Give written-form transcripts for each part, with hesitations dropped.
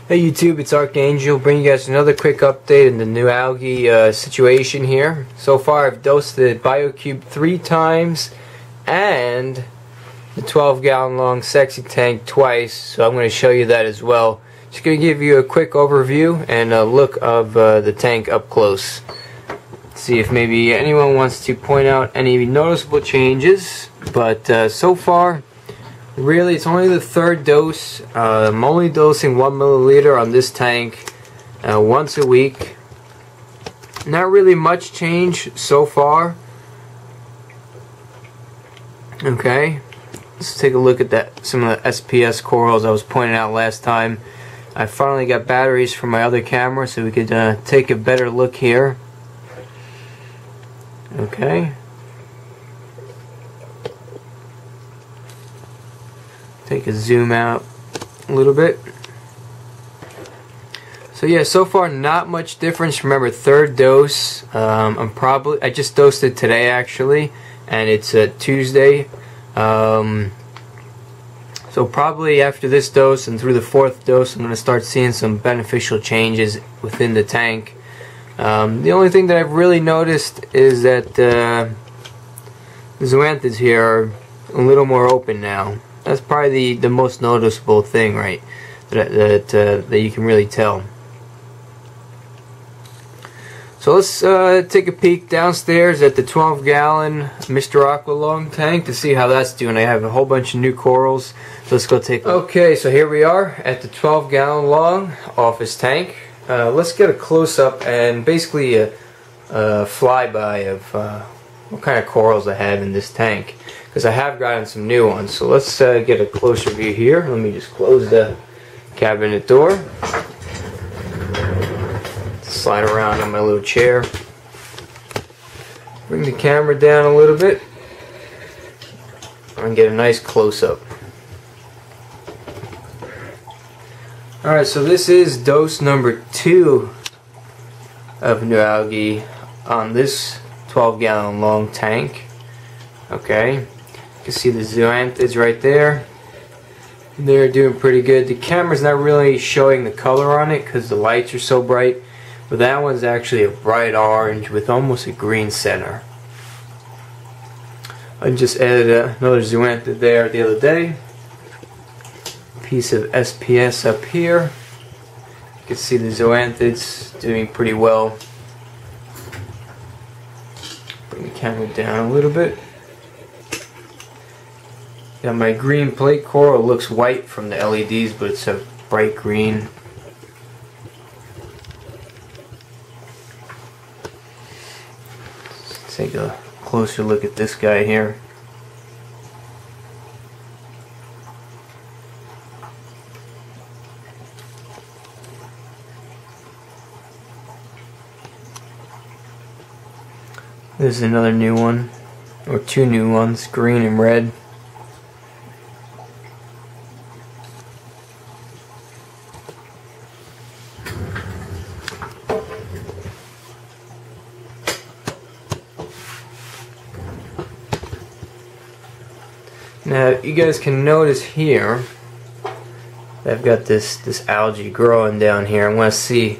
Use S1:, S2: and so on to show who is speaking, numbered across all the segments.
S1: Hey YouTube, it's Archangel, bringing you guys another quick update in the Nualgi situation here. So far I've dosed the Biocube 3 times and the 12-gallon long sexy tank twice, so I'm going to show you that as well. Just going to give you a quick overview and a look of the tank up close. See if maybe anyone wants to point out any noticeable changes, but so far really, it's only the third dose. I'm only dosing 1 milliliter on this tank once a week. Not really much change so far. Okay, let's take a look at that. Some of the SPS corals I was pointing out last time. I finally got batteries for my other camera, so we could take a better look here. Okay. Take a zoom out a little bit. So yeah, so far not much difference. Remember, third dose. I just dosed it today actually, and it's Tuesday. So probably after this dose and through the fourth dose, I'm going to start seeing some beneficial changes within the tank. The only thing that I've really noticed is that the zoanthids here are a little more open now. That's probably the most noticeable thing, right? That you can really tell. So let's take a peek downstairs at the 12-gallon Mr. Aqua long tank to see how that's doing. I have a whole bunch of new corals, so let's go take a look. Okay, so here we are at the 12-gallon long office tank. Let's get a close-up and basically a flyby of what kind of corals I have in this tank, because I have gotten some new ones. So let's get a closer view here. Let me just close the cabinet door. Slide around on my little chair. Bring the camera down a little bit and get a nice close-up. Alright, so this is dose number 2 of Nualgi on this 12-gallon long tank. Okay, you can see the zoanthids right there. They're doing pretty good. The camera's not really showing the color on it because the lights are so bright, but that one's actually a bright orange with almost a green center. I just added another zoanthid there the other day. Piece of SPS up here. You can see the zoanthids doing pretty well. Bring the camera down a little bit. Got my green plate coral. It looks white from the LEDs, but it's a bright green. Let's take a closer look at this guy here. This is another new one, or two new ones, green and red. Now you guys can notice here that I've got this algae growing down here. I want to see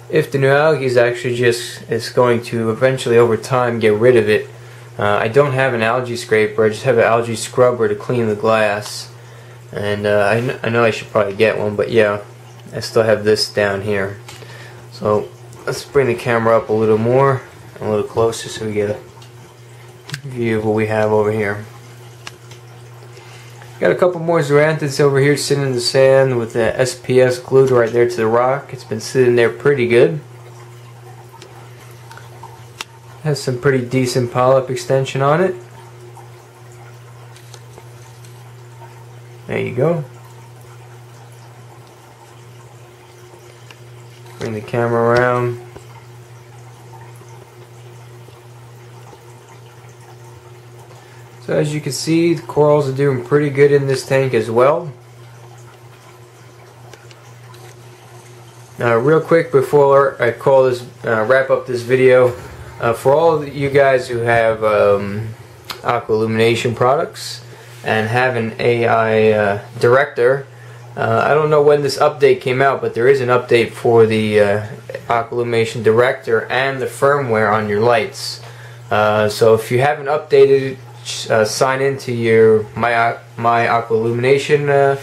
S1: if the Nualgi is actually is going to eventually over time get rid of it. I don't have an algae scraper, I just have an algae scrubber to clean the glass, and I know I should probably get one, but yeah, I still have this down here. So let's bring the camera up a little more, a little closer, so we get a view of what we have over here. Got a couple more zoanthids over here sitting in the sand with the SPS glued right there to the rock. It's been sitting there pretty good. Has some pretty decent polyp extension on it. There you go. Bring the camera around. So as you can see, the corals are doing pretty good in this tank as well. Real quick before I wrap up this video, for all of you guys who have Aqua Illumination products and have an AI director. I don't know when this update came out, but there is an update for the Aqua Illumination director and the firmware on your lights. So if you haven't updated, sign into your My Aqua Illumination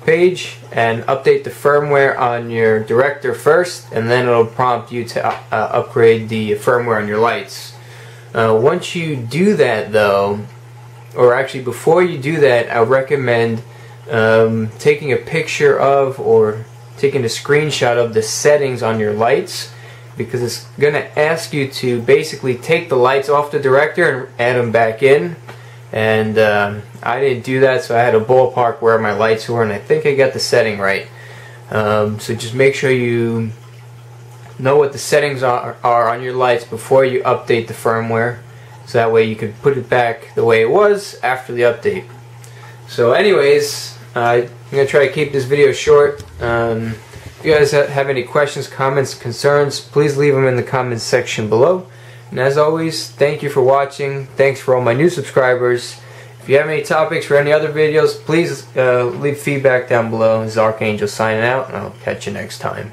S1: page and update the firmware on your director first, and then it'll prompt you to upgrade the firmware on your lights. Once you do that though, or actually before you do that, I would recommend taking a picture of or taking a screenshot of the settings on your lights, because it's going to ask you to basically take the lights off the director and add them back in. And I didn't do that, so I had a ballpark where my lights were, and I think I got the setting right. So just make sure you know what the settings are on your lights before you update the firmware, so that way you can put it back the way it was after the update. So anyways, I'm going to try to keep this video short. If you guys have any questions, comments, concerns, please leave them in the comments section below. And as always, thank you for watching. Thanks for all my new subscribers. If you have any topics for any other videos, please leave feedback down below. This is Archangel signing out, and I'll catch you next time.